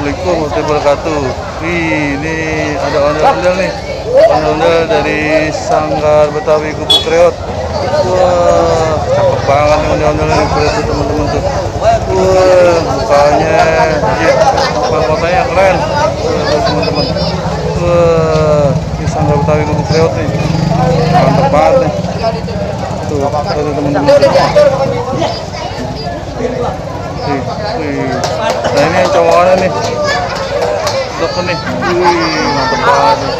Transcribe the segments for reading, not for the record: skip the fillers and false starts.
Assalamualaikum warahmatullahi wabarakatuh. Wih, ini ada ondel-ondel nih. Ondel-ondel dari Sanggar Betawi Gubuk Reot. Wah, cakep banget nih ondel-ondel nih. Lihat tuh teman-teman tuh. Wah, mukanya, mahkotanya keren. Tuh teman-teman. Wah, ini Sanggar Betawi Gubuk Reot nih. Mantap banget nih. Tuh, teman-teman. Wih. Nah ini yang cowokannya nih, dok nih, wih mantep banget nih.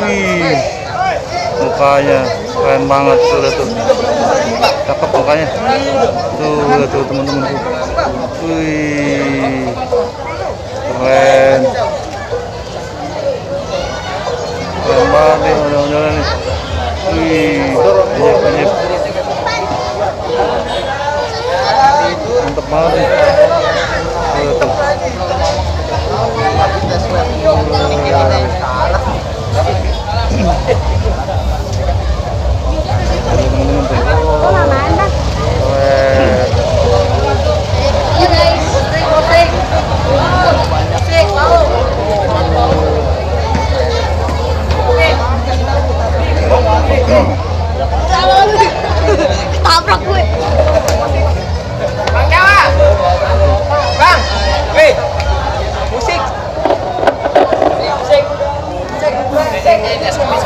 Wih, mukanya keren banget tuh, lihat tuh, cakep mukanya, tuh lihat tuh teman-teman tuh, wih keren, keren banget nih ondel-ondelnya nih. Wih, banyak. Mantap banget nih. Tabrak gue. Bang Jawa. Bang. Wih. Musik. Musik. Musik. Musik.